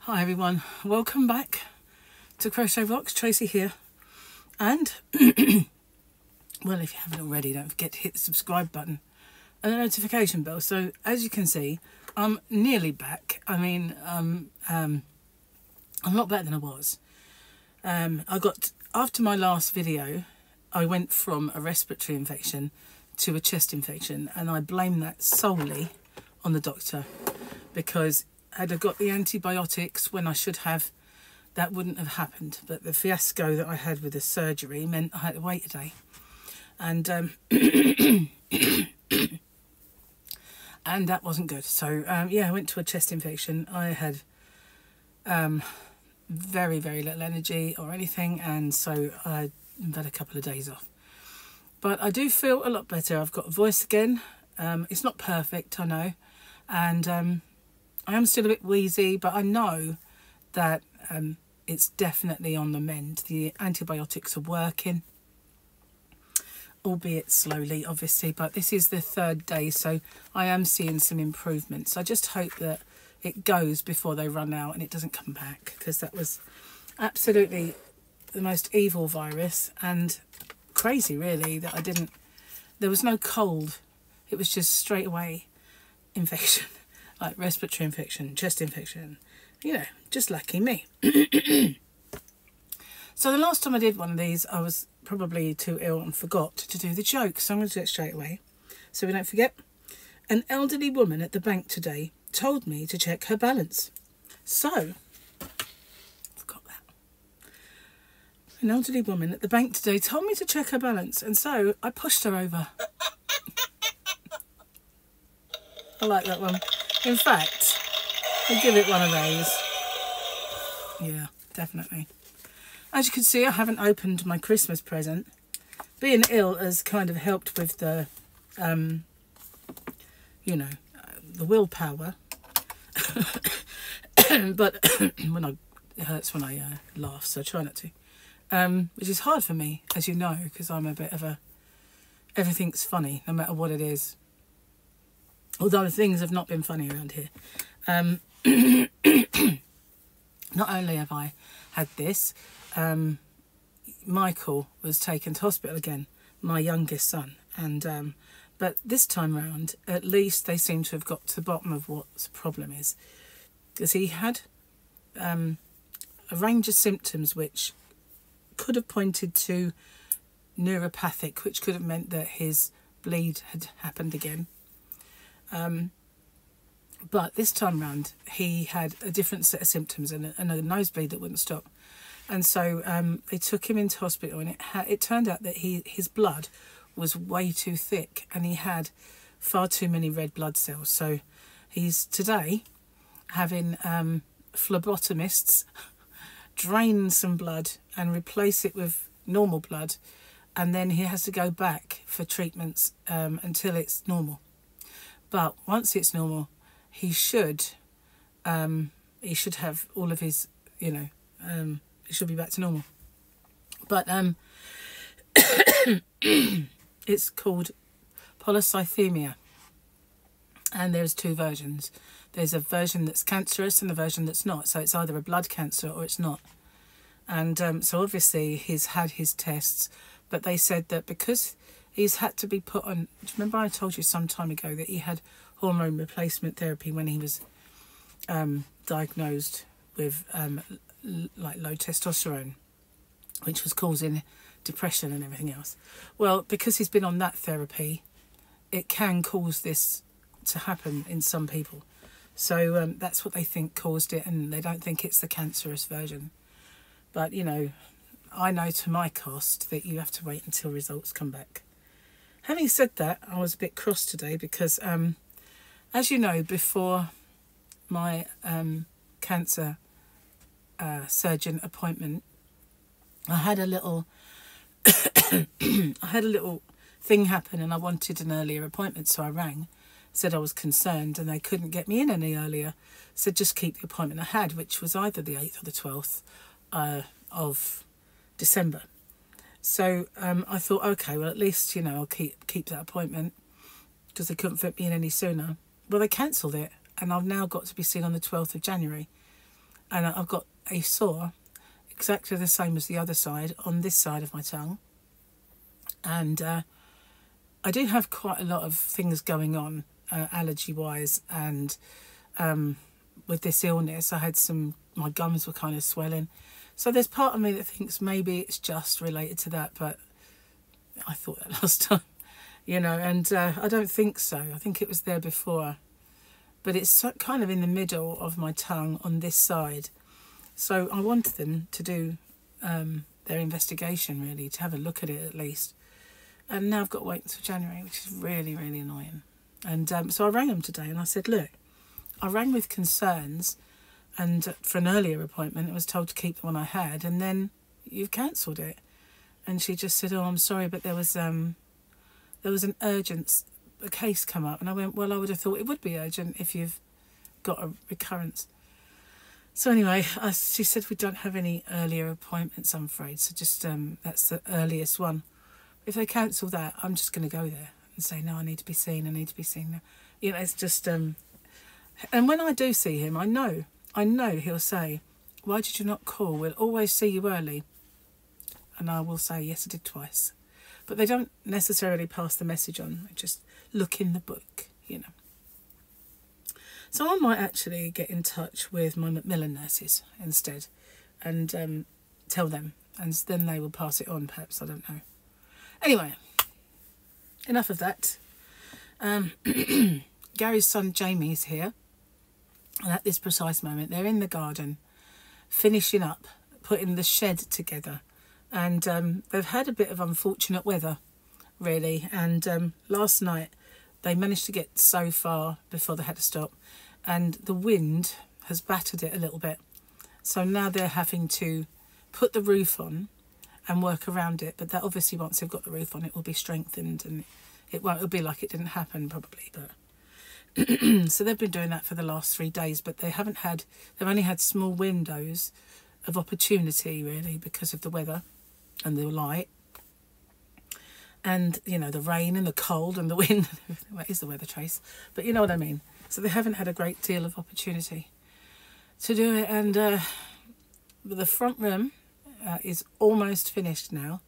Hi everyone, welcome back to Crochet Rocks. Tracy here, and well, if you haven't already, don't forget to hit the subscribe button and the notification bell. So as you can see, I'm nearly back. I mean, I'm a lot better than I was. After my last video, I went from a respiratory infection to a chest infection, and I blame that solely on the doctor, because had I got the antibiotics when I should have, that wouldn't have happened. But the fiasco that I had with the surgery meant I had to wait a day, and and that wasn't good. So yeah, I went to a chest infection. I had very little energy or anything, and so I've had a couple of days off. But I do feel a lot better. I've got a voice again. It's not perfect, I know, and I am still a bit wheezy, but I know that it's definitely on the mend. The antibiotics are working, albeit slowly, obviously, but this is the third day, so I am seeing some improvements. I just hope that it goes before they run out and it doesn't come back, because that was absolutely the most evil virus, and crazy really that there was no cold. It was just straight away infection. Like respiratory infection, chest infection, you know, just lucky me. So the last time I did one of these, I was probably too ill and forgot to do the joke. So I'm going to do it straight away so we don't forget. An elderly woman at the bank today told me to check her balance. So, forgot that. An elderly woman at the bank today told me to check her balance, and so I pushed her over. I like that one. In fact, I'll give it one of those. Yeah, definitely. As you can see, I haven't opened my Christmas present. Being ill has kind of helped with the, you know, the willpower. But it hurts when I laugh, so I try not to. Which is hard for me, as you know, because I'm a bit of a... everything's funny, no matter what it is. Although things have not been funny around here. Not only have I had this, Michael was taken to hospital again, my youngest son. And but this time round, at least they seem to have got to the bottom of what the problem is. Because he had a range of symptoms which could have pointed to neuropathic, which could have meant that his bleed had happened again. But this time round, he had a different set of symptoms and a nosebleed that wouldn't stop. And so they took him into hospital, and it turned out that his blood was way too thick, and he had far too many red blood cells. So he's today having phlebotomists drain some blood and replace it with normal blood, and then he has to go back for treatments until it's normal. But once it's normal, he should have all of his, you know, it should be back to normal. But it's called polycythemia, and there's two versions. There's a version that's cancerous and a version that's not. So it's either a blood cancer or it's not. And so obviously he's had his tests, but they said that because he's had to be put on... Do you remember I told you some time ago that he had hormone replacement therapy when he was diagnosed with like low testosterone, which was causing depression and everything else? Well, because he's been on that therapy, it can cause this to happen in some people. So that's what they think caused it, and they don't think it's the cancerous version. But, you know, I know to my cost that you have to wait until results come back. Having said that, I was a bit cross today because, as you know, before my cancer surgeon appointment, I had a little thing happen, and I wanted an earlier appointment, so I rang, said I was concerned, and they couldn't get me in any earlier, said just keep the appointment I had, which was either the 8th or the 12th of December. So I thought, okay, well, at least, you know, I'll keep that appointment, because they couldn't fit me in any sooner. Well, they cancelled it, and I've now got to be seen on the 12th of January. and I've got a sore exactly the same as the other side on this side of my tongue. And I do have quite a lot of things going on allergy wise, and with this illness I had my gums were kind of swelling, so there's part of me that thinks maybe it's just related to that, but I thought that last time, you know, and I don't think so. I think it was there before, but it's kind of in the middle of my tongue on this side. So I wanted them to do their investigation, really, to have a look at it at least. And now I've got to wait until January, which is really, really annoying. And so I rang them today and I said, look, I rang with concerns, and for an earlier appointment I was told to keep the one I had, and then you've cancelled it. And she just said, oh, I'm sorry, but there was an urgent case come up. And I went, well, I would have thought it would be urgent if you've got a recurrence. So anyway, she said, we don't have any earlier appointments, I'm afraid, so just that's the earliest one. If they cancel that, I'm just going to go there and say, no, I need to be seen, I need to be seen now. You know, it's just, and when I do see him, I know he'll say, why did you not call? We'll always see you early. And I will say, yes, I did twice. But they don't necessarily pass the message on, they just look in the book, you know. So I might actually get in touch with my Macmillan nurses instead and tell them, and then they will pass it on, perhaps, I don't know. Anyway, enough of that. Gary's son Jamie is here, and at this precise moment they're in the garden finishing up, putting the shed together, and they've had a bit of unfortunate weather, really, and last night they managed to get so far before they had to stop, and the wind has battered it a little bit, so now they're having to put the roof on and work around it. But that obviously, once they've got the roof on, it will be strengthened, and it'll be like it didn't happen probably. But so they've been doing that for the last 3 days, but they've only had small windows of opportunity, really, because of the weather and the light and, you know, the rain and the cold and the wind. Well, it is the weather, Trace, but you know what I mean. So they haven't had a great deal of opportunity to do it. And the front room is almost finished now.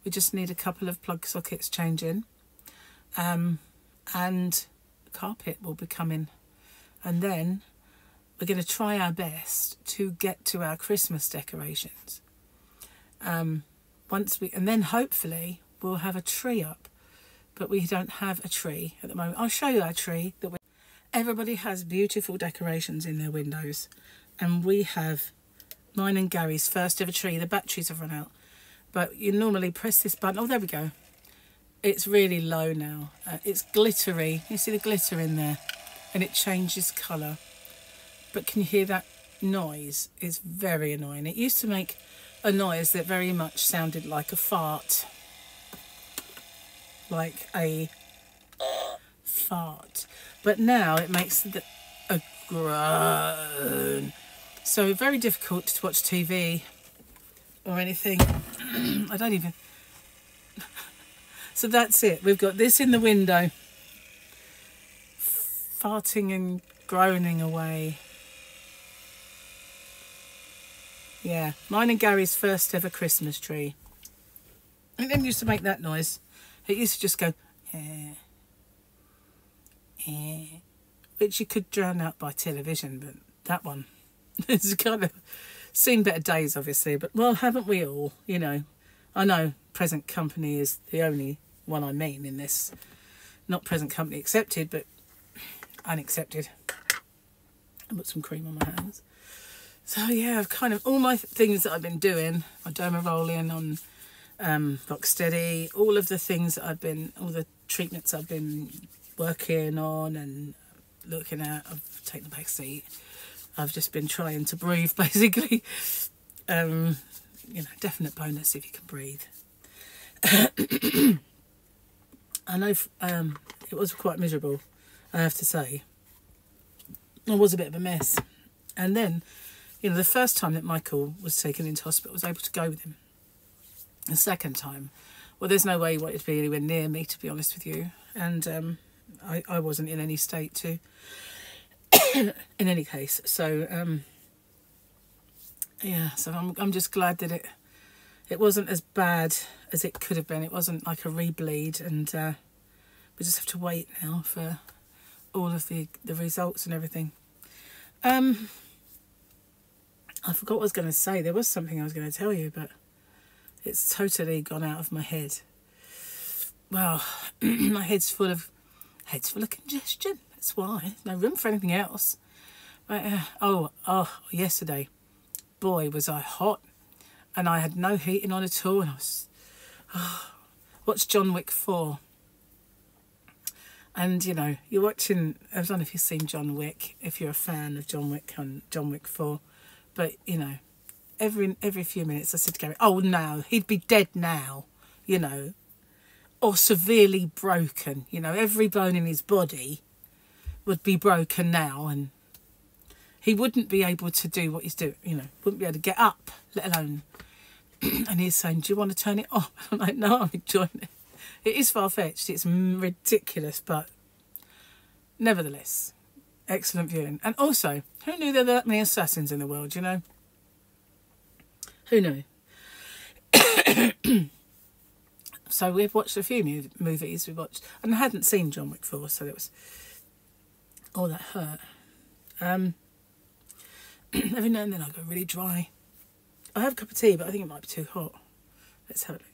We just need a couple of plug sockets changing, and carpet will be coming, and then we're going to try our best to get to our Christmas decorations. And then hopefully we'll have a tree up, but we don't have a tree at the moment. I'll show you our tree. Everybody has beautiful decorations in their windows, and we have mine and Gary's first ever tree. The batteries have run out, but you normally press this button. Oh, there we go. It's really low now. It's glittery. You see the glitter in there, and it changes colour. But can you hear that noise? It's very annoying. It used to make a noise that very much sounded like a fart. Like a fart. But now it makes a groan. So very difficult to watch TV or anything. I don't even... So that's it. We've got this in the window, farting and groaning away. Yeah, mine and Gary's first ever Christmas tree. It didn't used to make that noise. It used to just go, eh, eh, which you could drown out by television, but that one, it's kind of seen better days, obviously. But, well, haven't we all, you know? I know present company is the only one I mean in this. Not present company accepted, but unaccepted. I put some cream on my hands. So yeah, I've kind of, all my things that I've been doing, my derma rolling on Rocksteady, all of the things that all the treatments I've been working on and looking at, I've taken the back seat. I've just been trying to breathe, basically. You know, definite bonus if you can breathe. I know it was quite miserable, I have to say. I was a bit of a mess. And then, you know, the first time that Michael was taken into hospital, I was able to go with him. The second time, well, there's no way he wanted to be anywhere near me, to be honest with you. And I wasn't in any state to, in any case. So, yeah, so I'm just glad that it wasn't as bad as it could have been. It wasn't like a rebleed, and we just have to wait now for all of the results and everything. I forgot what I was going to say. There was something I was going to tell you, but it's totally gone out of my head. Well, my head's full of congestion. That's why. No room for anything else. Right, yesterday, boy, was I hot, and I had no heating on at all, and I was watched John Wick 4. And, you know, you're watching, I don't know if you've seen John Wick, if you're a fan of John Wick and John Wick 4, but, you know, every few minutes I said to Gary, oh, no, he'd be dead now, you know, or severely broken, you know, every bone in his body would be broken now, and he wouldn't be able to do what he's doing, you know, wouldn't be able to get up, let alone. And he's saying, do you want to turn it off? I'm like, no, I'm enjoying it. It is far-fetched, it's ridiculous, but nevertheless, excellent viewing. And also, who knew there were that many assassins in the world, you know? Who knew? So we've watched a few movies, and I hadn't seen John Wick 4, so it was, oh, that hurt. Every now and then I go really dry. I have a cup of tea, but I think it might be too hot. Let's have a look.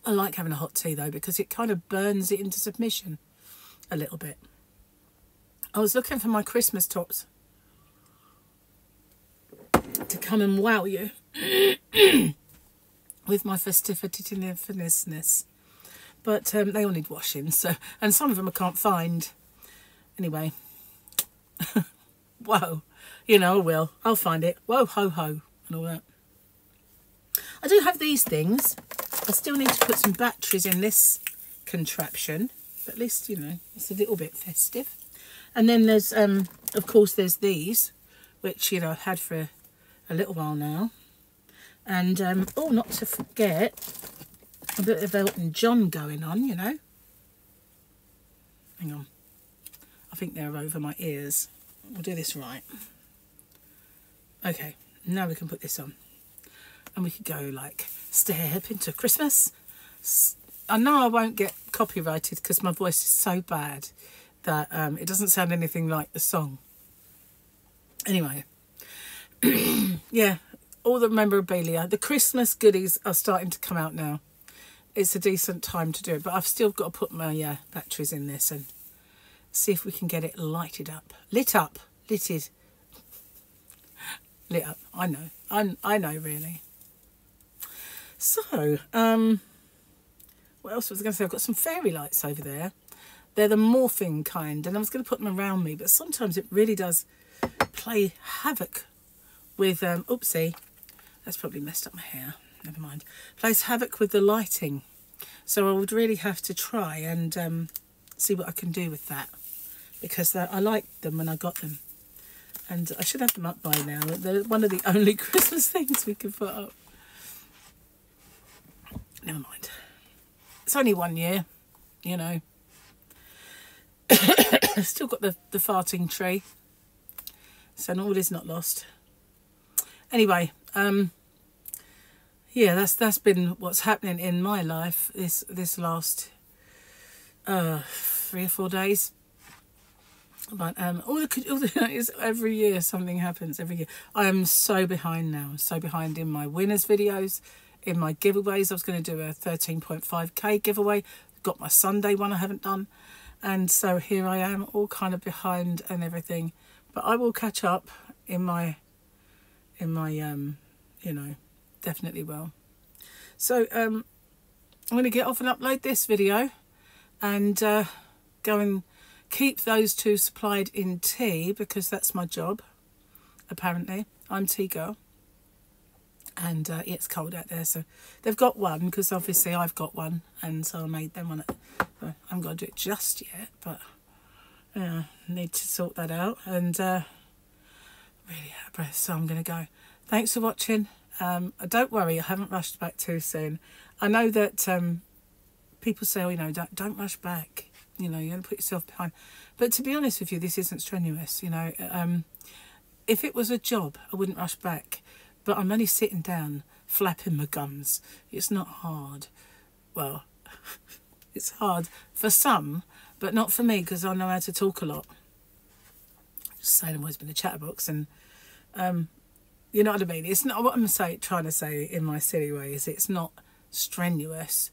I like having a hot tea, though, because it kind of burns it into submission a little bit. I was looking for my Christmas tops to come and wow you with my festiveness. But they all need washing, so, and some of them I can't find. Anyway, whoa, you know, I'll find it. Whoa, ho, ho, and all that. I do have these things. I still need to put some batteries in this contraption, but at least, you know, it's a little bit festive. And then there's, of course, there's these, which, you know, I've had for a little while now. And, oh, not to forget, a bit of Elton John going on, you know. Hang on. I think they're over my ears. We'll do this right. Okay, now we can put this on. And we could go like, step into Christmas. I know I won't get copyrighted because my voice is so bad that it doesn't sound anything like the song. Anyway, yeah, all the memorabilia, the Christmas goodies are starting to come out now. It's a decent time to do it, but I've still got to put my batteries in this and see if we can get it lighted up. Lit up. Lit up. I know. I know, really. So, what else was I going to say? I've got some fairy lights over there. They're the morphing kind, and I was going to put them around me, but sometimes it really does play havoc with, oopsie, that's probably messed up my hair, never mind. Plays havoc with the lighting. So I would really have to try and see what I can do with that, because I liked them when I got them. And I should have them up by now. They're one of the only Christmas things we can put up. Never mind. It's only 1 year, you know. Still got the farting tree. So all is not lost. Anyway, yeah, that's been what's happening in my life this last 3 or 4 days. But all the is every year something happens. Every year I am so behind now. So behind in my winners videos, in my giveaways. I was going to do a 13.5k giveaway. Got my Sunday one I haven't done, and so here I am, all kind of behind and everything. But I will catch up in my you know, definitely will. So I'm going to get off and upload this video and go and keep those two supplied in tea, because that's my job, apparently. I'm tea girl. And yeah, it's cold out there, so they've got one, because obviously I've got one, and so I made them one. I haven't got to do it just yet, but yeah, need to sort that out. And really out of breath, so I'm going to go. Thanks for watching. Don't worry, I haven't rushed back too soon. I know that people say, oh, you know, don't rush back. You know, you're going to put yourself behind. But to be honest with you, this isn't strenuous, you know. if it was a job, I wouldn't rush back. But I'm only sitting down, flapping my gums. It's not hard. Well, it's hard for some, but not for me, because I know how to talk a lot. Just saying, I've always been a chatterbox, and you know what I mean. It's not what I'm trying to say in my silly way. Is it's not strenuous,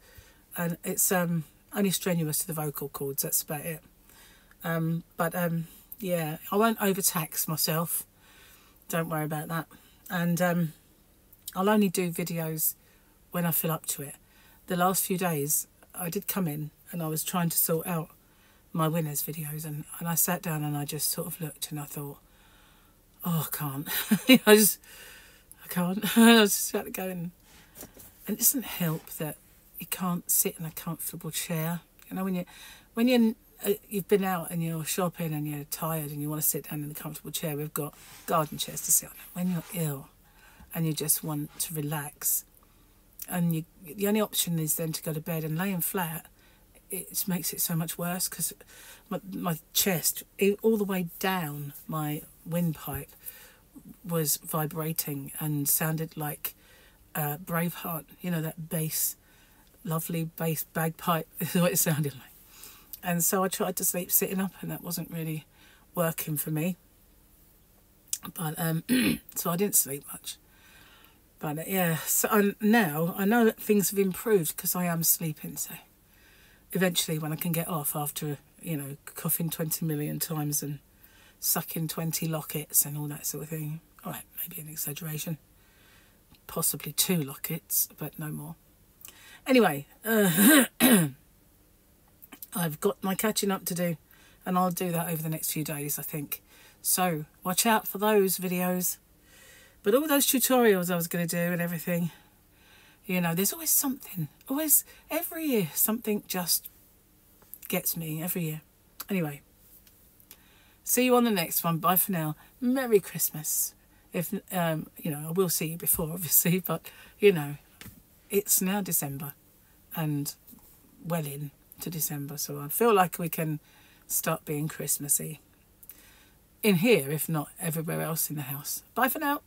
and it's only strenuous to the vocal cords. That's about it. Yeah, I won't overtax myself. Don't worry about that. And I'll only do videos when I feel up to it. The last few days, I did come in and I was trying to sort out my winners videos, and I sat down and I just sort of looked and I thought, oh, I can't. I can't. I was just about to go in. And it doesn't help that you can't sit in a comfortable chair. You know, when you've been out and you're shopping and you're tired and you want to sit down in a comfortable chair, we've got garden chairs to sit on. When you're ill and you just want to relax, and the only option is then to go to bed, and laying flat, it makes it so much worse, because my chest, all the way down my windpipe, was vibrating and sounded like Braveheart, you know, that bass, lovely bass bagpipe is what it sounded like. And so I tried to sleep sitting up, and that wasn't really working for me. But so I didn't sleep much. But yeah, so now I know that things have improved because I am sleeping. So eventually, when I can get off after, you know, coughing 20 million times and sucking 20 lockets and all that sort of thing. All right, maybe an exaggeration. Possibly 2 lockets, but no more. Anyway, I've got my catching up to do, and I'll do that over the next few days, I think. So watch out for those videos. But all those tutorials I was going to do and everything, you know, there's always something. Always, every year, something just gets me every year. Anyway, see you on the next one. Bye for now. Merry Christmas. If you know, I will see you before, obviously, but, you know, it's now December and well into December, so I feel like we can start being Christmassy in here, if not everywhere else in the house. Bye for now.